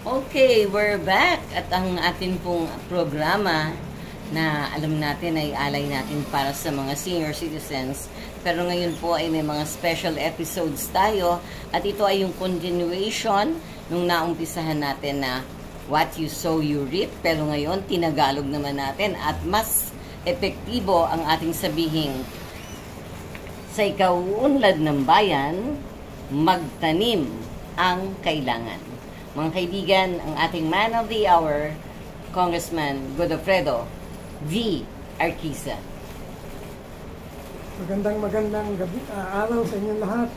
Okay, we're back at ang atin pong programa na alam natin ay alay natin para sa mga senior citizens. Pero ngayon po ay may mga special episodes tayo at ito ay yung continuation nung naumpisahan natin na What You Sow You Reap. Pero ngayon, tinagalog naman natin at mas epektibo ang ating sabihing sa ikauunlad ng bayan, magtanim ang kailangan. Mga kaibigan, ang ating man of the hour, Congressman Godofredo V. Arquisa. Magandang gabi, araw sa inyong lahat.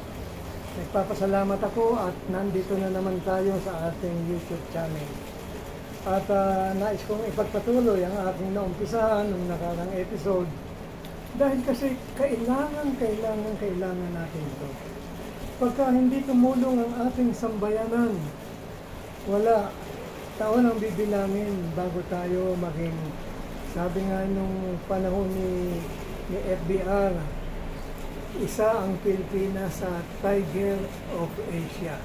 Nagpapasalamat ako at nandito na naman tayo sa ating YouTube channel. At nais kong ipagpatuloy ang ating naumpisahan ng nakarang episode dahil kasi kailangan natin ito. Pagka hindi tumulong ang ating sambayanan, wala. Taon ang bibilangin bago tayo maging, sabi nga nung panahon ni FBR, isa ang Pilipinas sa Tiger of Asia.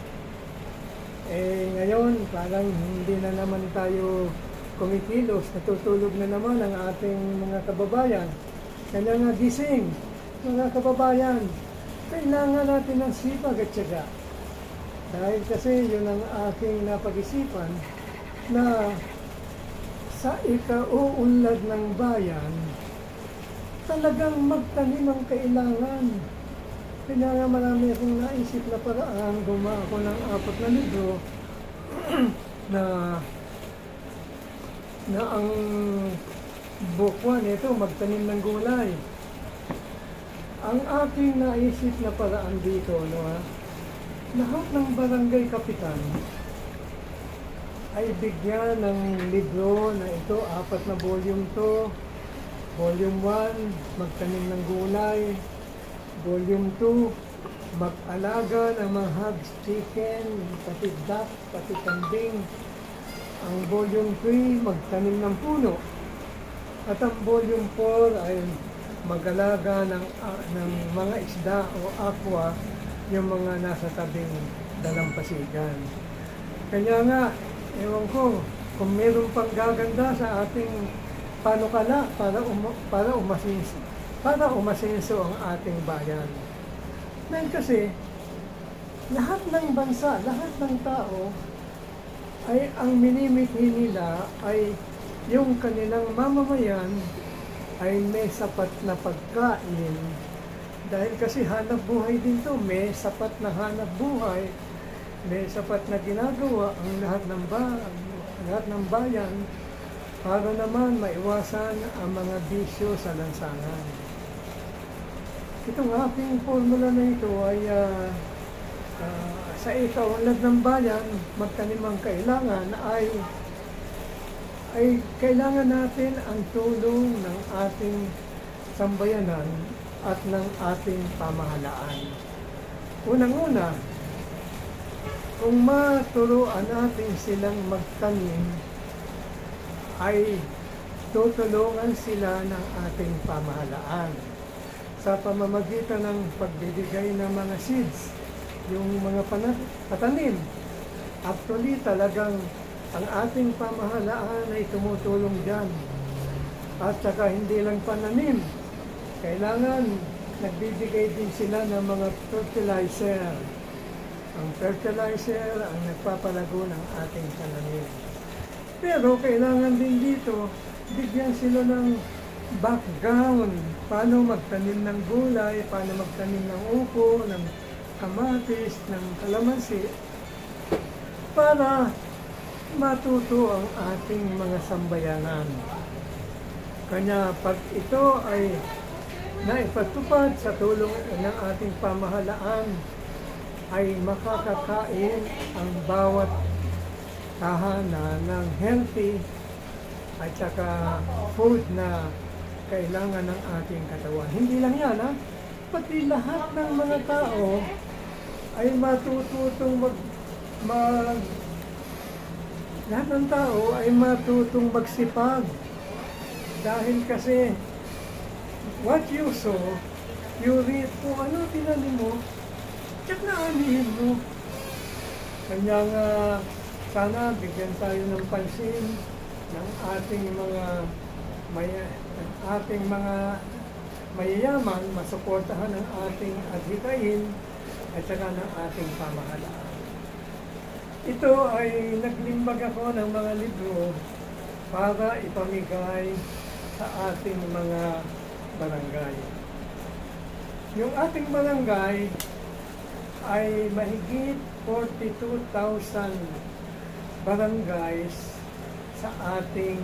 Ngayon, parang hindi na naman tayo kumikilos, natutulog na naman ang ating mga kababayan. Kaya nga gising, mga kababayan, kailangan natin ng sipag at tiyaga. Dahil kasi yun ang aking napag-isipan na sa ikauunlad ng bayan, talagang magtanim ang kailangan. Kaya nga marami akong naisip na paraan, gumawa ako ng 4 na libro na ang book 1 ito, magtanim ng gulay. Ang aking naisip na paraan dito, lahat ng barangay kapitan ay bigyan ng libro na ito, 4 na volume to. Volume 1, magtanim ng gulay. Volume 2, mag-alaga ng mga hogs, chicken, pati duck, pati kambing. Ang volume 3, magtanim ng puno. At ang volume 4 ay mag-alaga ng mga isda o aqua, yung mga nasa tabing dalampasigan. Kanya nga, ewan ko, kung meron pang gaganda sa ating panukala para umasenso ang ating bayan. Dahil kasi, lahat ng bansa, lahat ng tao, ay ang minimithi nila ay yung kanilang mamamayan ay may sapat na pagkain. Dahil kasi hanap buhay din to, may sapat na hanap buhay, may sapat na ginagawa ang lahat ng bayan para naman maiwasan ang mga bisyo sa lansangan. Itong aking formula na ito ay sa ikaunlad ng bayan, magtanim ang kailangan ay kailangan natin ang tulong ng ating sambayanan at ng ating pamahalaan. Unang-una, kung maturuan natin silang magtanim, ay tutulungan sila ng ating pamahalaan sa pamamagitan ng pagbibigay ng mga seeds, yung mga patanim. Actually, talagang ang ating pamahalaan ay tumutulong dyan. At saka hindi lang pananim, kailangan nagbibigay din sila ng mga fertilizer. Ang fertilizer ang nagpapalago ng ating pananim. Pero kailangan din dito, bigyan sila ng background. Paano magtanim ng gulay, paano magtanim ng upo, ng kamatis, ng kalamansi, para matuto ang ating mga sambayanan. Kanya pag ito ay naipatupad sa tulong ng ating pamahalaan, ay makakakain ang bawat tahanan ng healthy at saka food na kailangan ng ating katawan. Hindi lang yan, pati lahat ng mga tao ay matututong lahat ng tao ay matutong magsipag. Dahil kasi what you sow, you reap. Kung ano tinanim mo, tsak na anihin mo. Kanya nga, sana bigyan tayo ng pansin ng ating mga mayayaman, masuportahan ng ating adhikain at saka ng ating pamahalaan. Ito ay naglimbag ako ng mga libro para ipamigay sa ating mga barangay. Yung ating barangay ay mahigit 42,000 barangays sa ating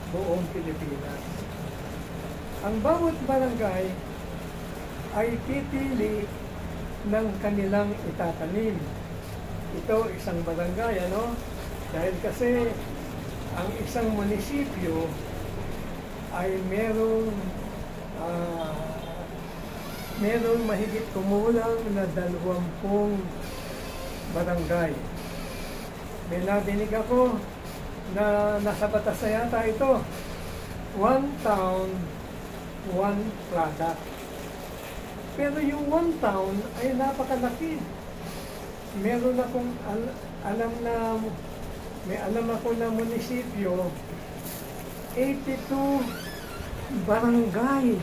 buong Pilipinas. Ang bawat barangay ay pipili ng kanilang itatanim. Ito isang barangay, ano? Dahil kasi ang isang munisipyo ay merong mahigit kumulang na 20 barangay. May nadinig ako na nasa batas na yata ito. One town, one product. Pero yung one town ay napakalaki. Meron akong alam ako na munisipyo, 82 barangay.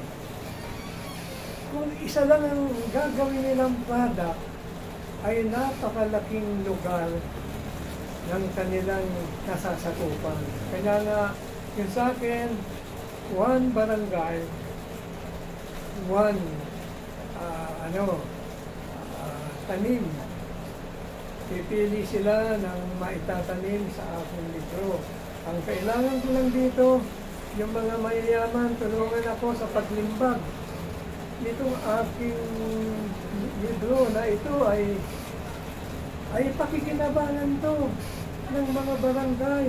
Kung isa lang ang gagawin nilang product, ay napakalaking lugar ng kanilang nasasakupan. Kaya nga, yung sa akin, one barangay, one tanim. Pipili sila ng maitatanim sa aking libro. Ang kailangan ko lang dito, yung mga mayayaman, tulungan ako sa paglimbag. Itong aking libro na ito ay pakikinabangan to ng mga barangay.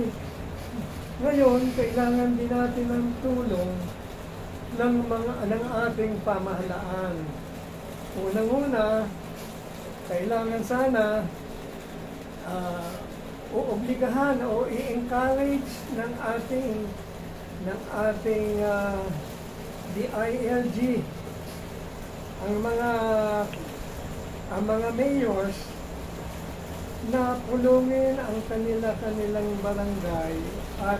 Ngayon, kailangan din natin ng tulong ng ating pamahalaan. Unang-una, kailangan sana uobligahan o i-encourage ng ating DILG ang mga mayors na pulungin ang kanilang barangay at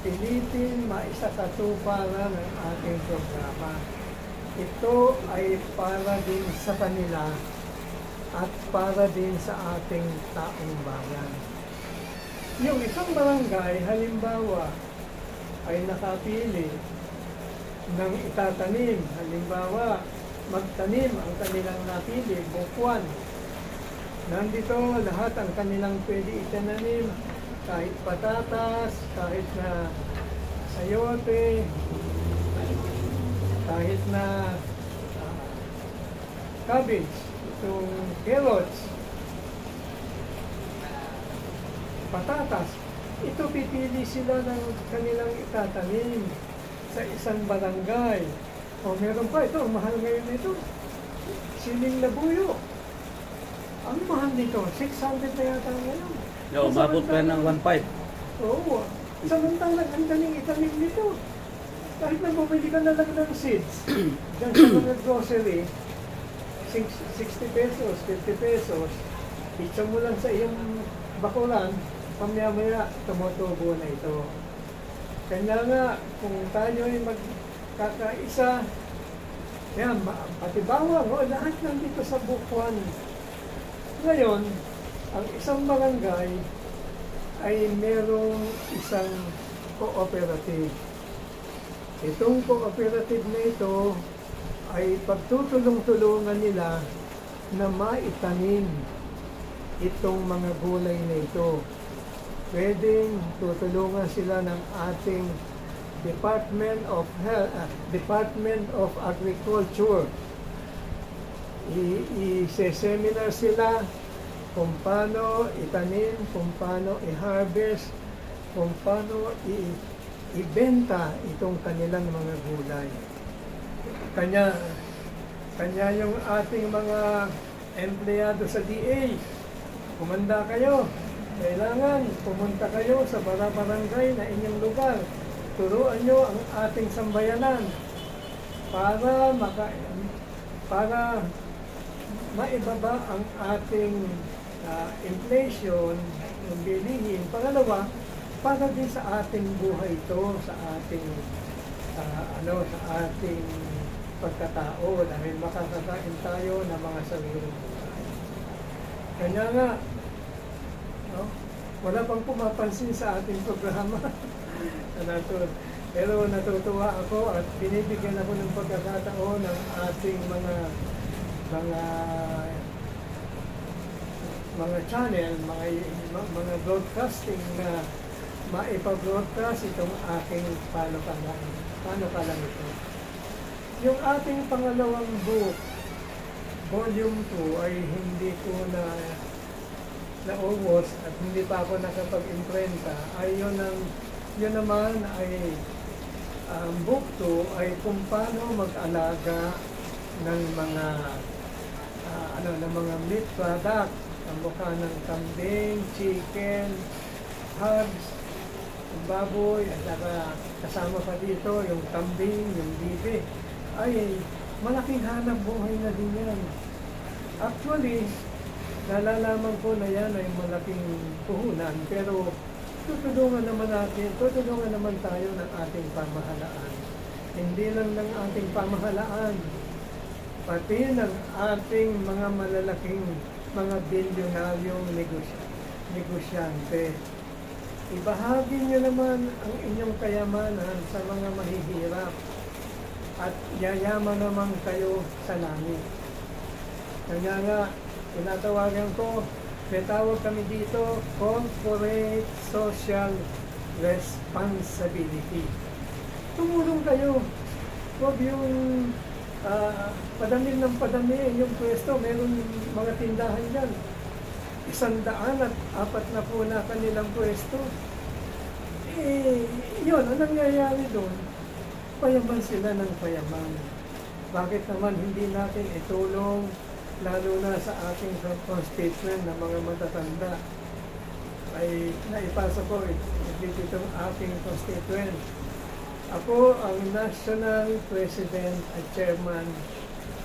pilitin maisakatuparan ng ating programa. Ito ay para din sa kanila at para din sa ating taong bayan. Yung isang barangay, halimbawa, ay nakapili ng itatanim. Halimbawa, magtanim ang kanilang napili, bukuan. Nandito lahat ang kanilang pwede itananim, kahit patatas, kahit na sayote, kahit na cabbage, itong carrots, patatas. Ito pipili sila ng kanilang itatanim sa isang barangay. O meron pa ito, ang mahal ngayon nito, siling labuyo. Ang mahal nito, 600 na yata ngayon. No, umabot pa ng 1.5. Oo. Samantalang ang daling itanim nito. Kahit na bumili ka na lang ng seeds, dyan sa mga grocery, 60 pesos, 50 pesos, pitsa mo lang sa iyong bakuran, pamaya-maya, tumutubo na ito. Kaya nga, kung tayo ay magkakaisa, yan, pati bawang, lahat nandito sa bukuan. Ngayon, ang isang barangay ay merong isang cooperative. Itong cooperative na ito ay pagtutulong-tulungan nila na maitanim itong mga gulay na ito. Pwedeng tutulungan sila ng ating Department of Agriculture. I-seminar sila kung paano itanim, kung paano i-harvest, kung paano ibenta itong kanilang mga gulay. Kanya yung ating mga empleyado sa DA, kumanda kayo, kailangan pumunta kayo sa barangay na inyong lugar. Turuan nyo ang ating sambayanan para maibaba ang ating inflation, yung bilihin. pangalawa, para din sa ating buhay ito, sa ating sa ating pagkatao, dahil makakakain tayo ng mga sariling buhay. Kanya nga, no, wala pang pumapansin sa ating programa. Pero natutuwa ako at binibigyan ako ng pagkakataon ng ating mga channel, mga broadcasting na maipa-broadcast itong aking panukalan ito. Yung ating pangalawang book, Volume 2, ay hindi ko naubos at hindi pa ako nakapag-imprenta. Ay yun naman ay book 2 ay kung paano mag-alaga ng mga meat product, ang mukha ng kambing, chicken, hogs, baboy, at saka kasama pa dito yung kambing, yung bibe, ay malaking hanap buhay na din yan. Actually, nalalaman ko na yan ay malaking puhunan, pero tutulungan naman tayo ng ating pamahalaan. Hindi lang ng ating pamahalaan, pati ng ating mga malalaking, mga bilyonaryong negosyante. Ibahagi niyo naman ang inyong kayamanan sa mga mahihirap at yayaman naman kayo sa langit. Kanya nga, tinatawagan ko, may tawag kami dito, Corporate Social Responsibility. Tumulong kayo. Huwag yung padami yung pwesto. Meron mga tindahan dyan. 140 na kanilang pwesto. Yun, ang nangyayari doon, payaman sila ng payaman. Bakit naman hindi natin itulong, lalo na sa ating constituent na mga matatanda? Ay naipasa ko itong aking constituent. Ako ang National President at Chairman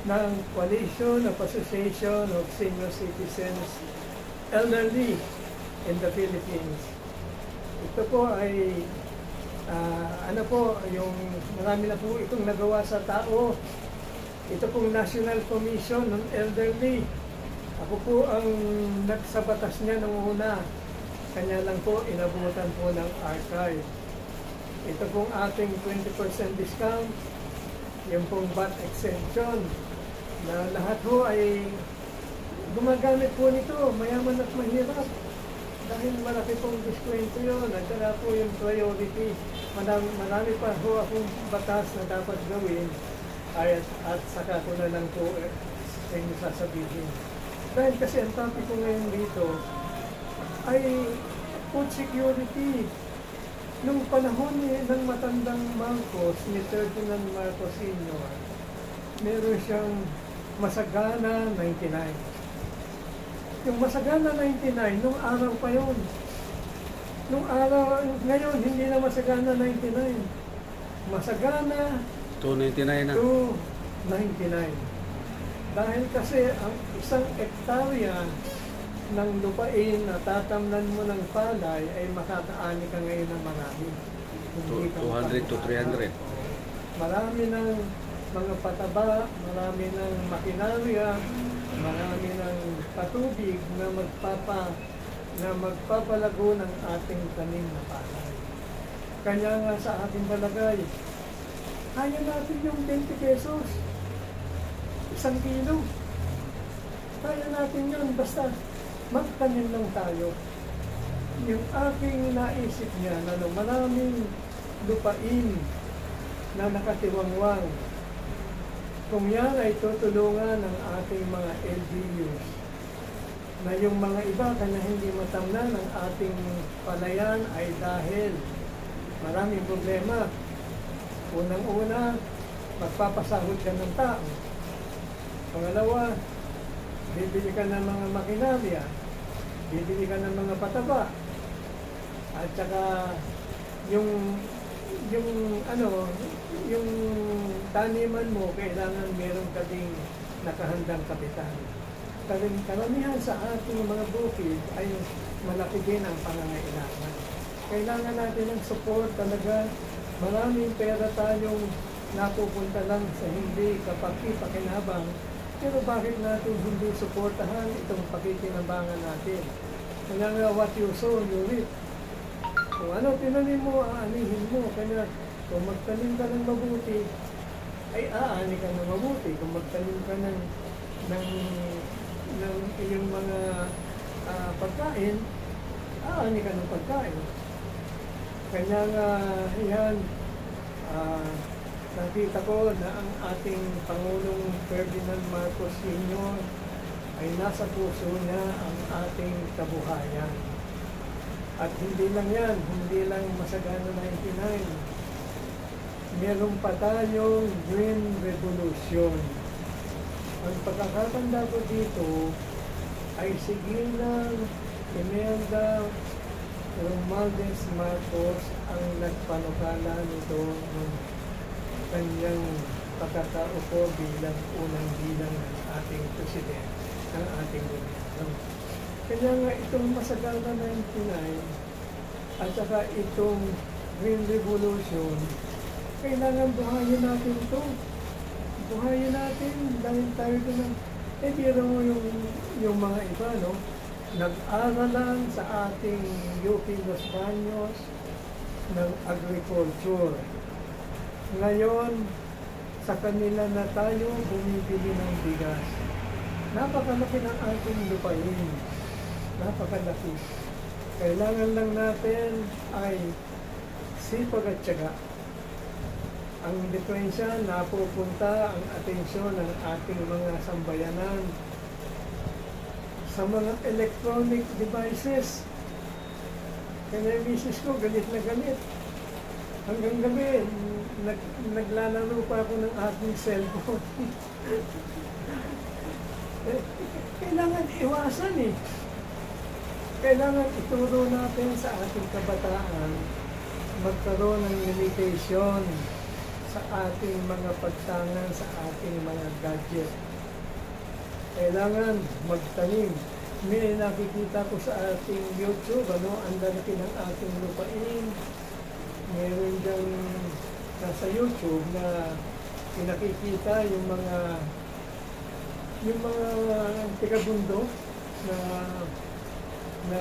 ng Coalition of Association of Senior Citizens Elderly in the Philippines. Ito po ay yung marami na po itong nagawa sa tao. Ito pong National Commission ng Elderly. Ako po ang nagsabatas niya nung una. Kanya lang po inabutan po ng archive. Ito pong ating 20% discount, yung pong VAT exemption, na lahat po ay gumagamit po nito, mayaman at mahirap. Dahil malaki pong diskwento yun, at saka po yung priority. Marami pa po akong batas na dapat gawin, at saka ko na lang po yung sasabihin. Dahil kasi ang topic ko ngayon dito ay food security. Nung panahon ng matandang Marcos, ni Ferdinand Marcos Sr., meron siyang Masagana 99. Yung Masagana 99, nung araw pa yun. Nung araw, ngayon, hindi na Masagana 99. Masagana 299 na. 299. Dahil kasi ang isang hektarya ng lupain na tatamnan mo ng palay ay makakaani ka ngayon ng marami. 200 to 300. Marami ng mga pataba, marami ng makinarya, marami ng patubig na magpapalago ng ating tanim na palay. Kanya nga sa ating palagay, kaya natin yung 20 pesos, 1 kilo. Kaya natin yun, basta magtanim lang tayo. Yung aking naisip niya na maraming lupain na nakatiwangwang, kung yan ay tutulungan ng ating mga LGUs, na yung mga iba na hindi matamnan ng ating palayan ay dahil maraming problema. Unang-una, magpapasahod ka ng tao. Pangalawa, bibili ka ng mga makinarya, bibili ka ng mga pataba, at saka yung taniman mo, kailangan meron ka ding nakahandang kapital. Karamihan sa ating mga bukid ay malaki din ang pangangailangan. Kailangan natin ng support talaga. Maraming pera tayong napupunta lang sa hindi kapaki-pakinabang. Pero bakit natin hindi suportahan itong pakikinabangan natin? Kaya nga, what you sow, you reap. Kung ano tinanim mo, aanihin mo. Kaya kung magtanim ka ng mabuti, ay aani ka ng mabuti. Kung magtanim ka ng iyong mga pagkain, aani ka ng pagkain. Kanya nga yan, nakita ko na ang ating Pangulong Ferdinand Marcos Sr. ay nasa puso niya ang ating kabuhayan. At hindi lang yan, hindi lang Masagana 99. Meron pa tayong Green Revolution. Ang pagkakatanda ko dito ay si Ginang Imelda Romualdez Marcos ang nagpanukala nito ng kanyang pagkakaupo bilang unang bilang ng ating presidente, ng ating gobyerno. Kaya nga itong Masagana 99 at saka itong Green Revolution, kailangan buhayin natin ito. Buhayin natin dahil tayo din biro mo yung mga iba, no? Nag-aralan sa ating UP Los Baños ng agriculture. Ngayon, sa kanila na tayo bumibili ng bigas. Napakalaki ng ating lupain. Napakalaki. Kailangan lang natin ay sipag at tiyaga. Ang diferensya, napupunta ang atensyon ng ating mga sambayanan sa mga electronic devices. Kaya yung misis ko, galit na galit. Hanggang gabi, naglalaro pa ako ng aking cellphone. Kailangan iwasan eh. Kailangan ituro natin sa ating kabataan magkaroon ng limitation sa ating mga pagtangan, sa ating mga gadget. Kailangan magtanim. May nakikita ko sa ating YouTube, ang lalaki ng ating lupain. Meron diyang nasa YouTube na pinakikita yung mga tigabundok na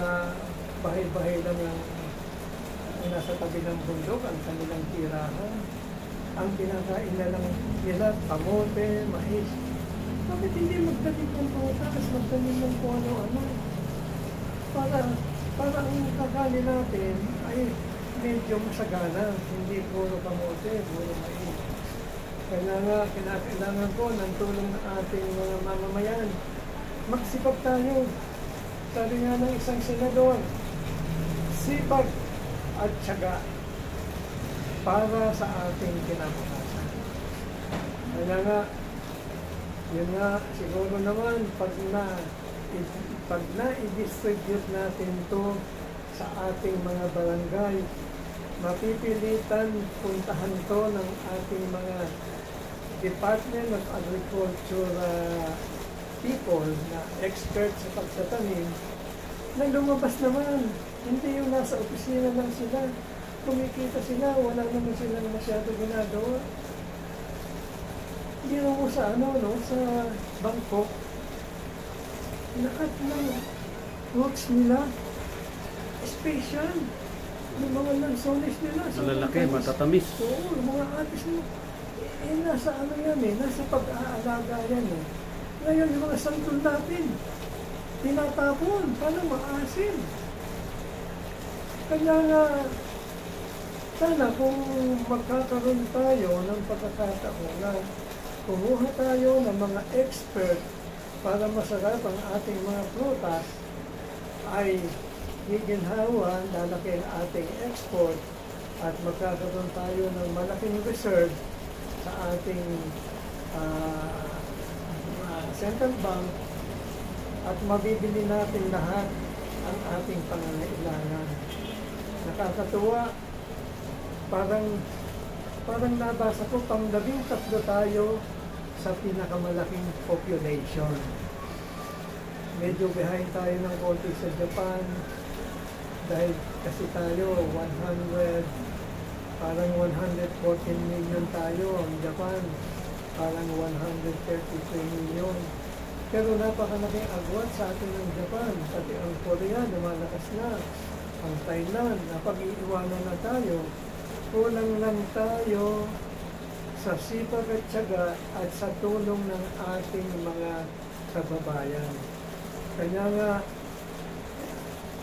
bahay-bahay lang ang nasa tabi ng bundok, ang kanilang tirahan. Ang kinakain na lang nila, kamote, mais. Bakit hindi magdating ng prutas, magdating ng kung ano-ano? Para ang kakanin natin ay medyo masagana, hindi puro kamote, puro mais. Kailangan ko ng tulong ng ating mga mamamayan. Magsipag tayo. Sabi nga ng isang senador, sipag at tiyaga para sa ating kinabukasan. Kaya nga, yun nga, siguro naman, pag na-i-distribute natin to sa ating mga barangay, mapipilitan puntahan to ng ating mga Department of Agriculture people na expert sa pagsatanim, na lumabas naman. Hindi yung nasa opisina lang sila. Kumikita sila, wala naman sila masyado ginagawa. Hindi mo sa sa Bangkok, lahat ng fruits nila, special. Yung mga lansones nila. Malalaki, matatamis. Oo, yung mga atis mo. Nasa yan nasa pag-aalaga yan eh. Ngayon, yung mga santol natin, tinatapon, paano maasin? Kaya nga, sana kung magkakaroon tayo ng pagkakataon na kumuha tayo ng mga expert para masarap ang ating mga prutas, ay giginhawa, lalaki ang ating export at magkakaroon tayo ng malaking reserve sa ating central bank at mabibili natin lahat ang ating pangangailangan. Nakakatuwa, parang nabasa ko, pang-13 tayo sa pinakamalaking population. Medyo behind tayo ng konti sa Japan, Dahil kasi tayo, parang 114 million tayo. Ang Japan, parang 133 million. Pero napakalaking agwat sa atin ng Japan. Pati ang Korea, lumalakas na. Ang Thailand, napag-iiwanan na tayo. Kulang lang tayo sa sipag at tiyaga at sa tulong ng ating mga kababayan. Kaya nga,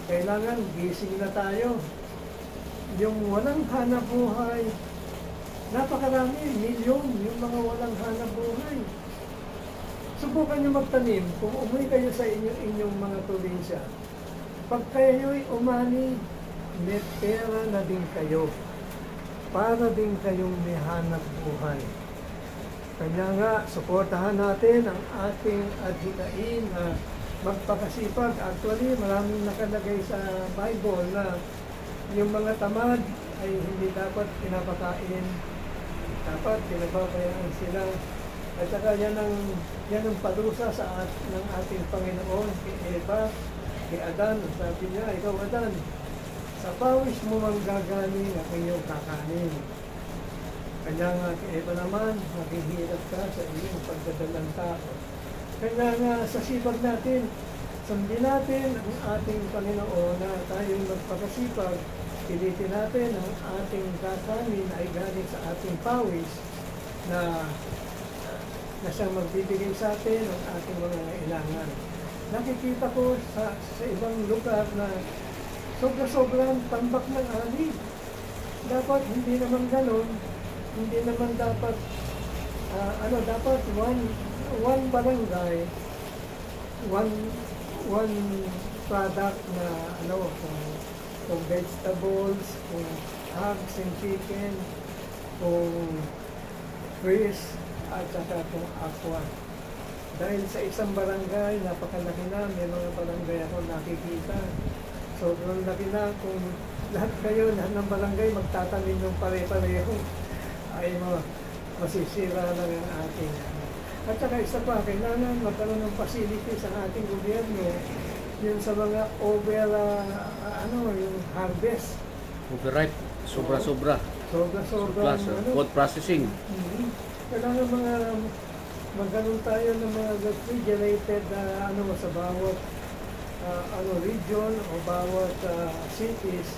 kailangan gising na tayo. Yung walang hanap buhay, napakarami, milyon, yung mga walang hanap buhay. Subukan nyo magtanim kung umuwi kayo sa inyong mga probinsya. Pag kayo'y umani, may pera na din kayo. Para din kayong may hanap buhay. Kanya nga, suportahan natin ang ating adhikain na magpakasipag. Actually, maraming nakalagay sa Bible na yung mga tamad ay hindi dapat pinapakain. Dapat pinababayaan sila. At saka yan ang parusa ng ating Panginoon kay Eva, kay Adan. Sabi niya, ikaw Adan, sa pawis mo manggagaling ang iyong kakanin. Kanya nga kay Eva naman, maghihirap ka sa iyong pagdadalang tao. Kaya nga sa sipag natin, sundin natin ang ating Panginoon na tayong magpakasipag, pilitin natin ang ating kakanin ay galing sa ating pawis na siyang magbibigay sa atin ng ating mga kailangan. Nakikita ko sa ibang lugar na sobra-sobrang tambak ng ani. Dapat hindi naman ganon, hindi naman dapat, dapat one barangay, one product na kung vegetables, kung eggs and chicken, kung fish, at saka kung aqua. Dahil sa isang barangay, napakalaki na, may mga barangay ako nakikita. Sobrang laki na kung lahat ng barangay magtatanim ng pare-pareho, ay masisira lang ang ating. At saka isa pa, kailangan magkaroon ng facility sa ating gobyerno, yun sa mga yung harvest. Overripe, sobra-sobra. Sobra-sobra. Food processing. Kailangan magkaroon tayo ng mga refrigerated sa bawat region o bawat cities.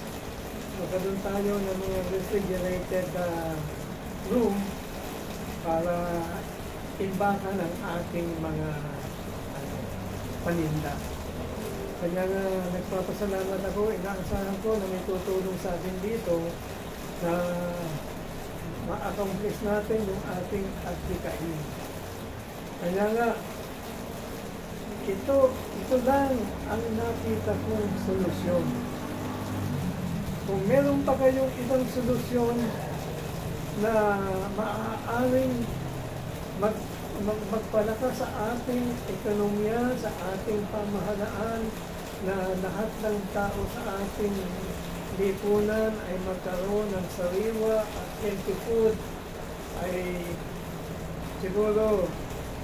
Magkaroon tayo ng mga refrigerated room para imbakan ang ating mga paninda. Kaya nga nagpapasalamat ako, inaasahan ko na may tutulong sa atin dito na ma-accomplish natin yung ating adhikain. Kaya nga, ito lang ang nakita kong solusyon. Kung meron pa kayong ibang solusyon na maaaring magpalakas sa ating ekonomiya, sa ating pamahalaan, na lahat ng tao sa ating lipunan ay magkaroon ng sariwa at healthy food, ay siguro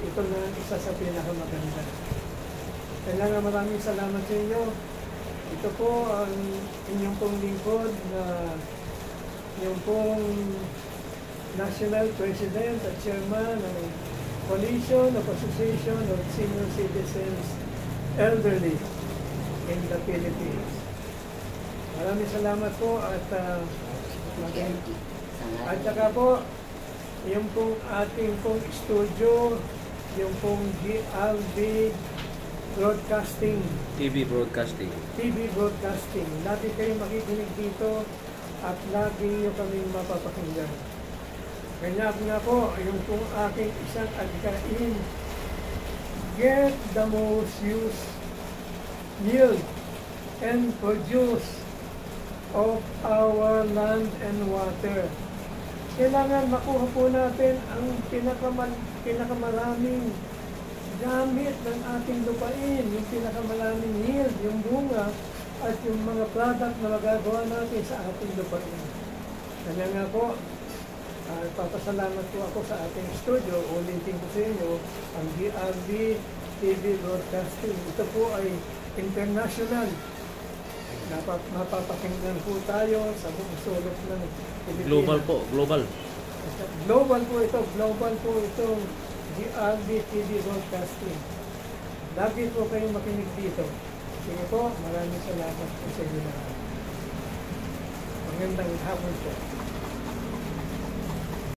ito na isa sa pinakamaganda. Kaya nga maraming salamat sa inyo. Ito po ang inyong pong lingkod na yung pong National President at Chairman ng Coalition of Association of Senior Citizens Elderly in the Philippines. Maraming salamat po at saka po yung pong ating pong studio, yung pong GRB Broadcasting. TV Broadcasting. Lagi kayong makikinig dito at lagi nyo kaming mapapakinggan. Kanya nga po, yung pong aking isang adhikain, get the most use, yield, and produce of our land and water. Kailangan makuha po natin ang pinakamaraming gamit ng ating lupain, yung pinakamaraming yield, yung bunga, at yung mga product na magagawa natin sa ating lupain. Kaya nga po, papasalamat po ako sa ating studio. Ulitin ko sa inyo, ang GRB TV Broadcasting. Ito po ay international. Mapapakinggan po tayo sa buong sulok ng Pilipinas. Global po, global. Global po ito, GRB TV Broadcasting. Lagi po kayong makinig dito. Sige po, maraming salamat po sa inyo lahat. Magandang hapon po.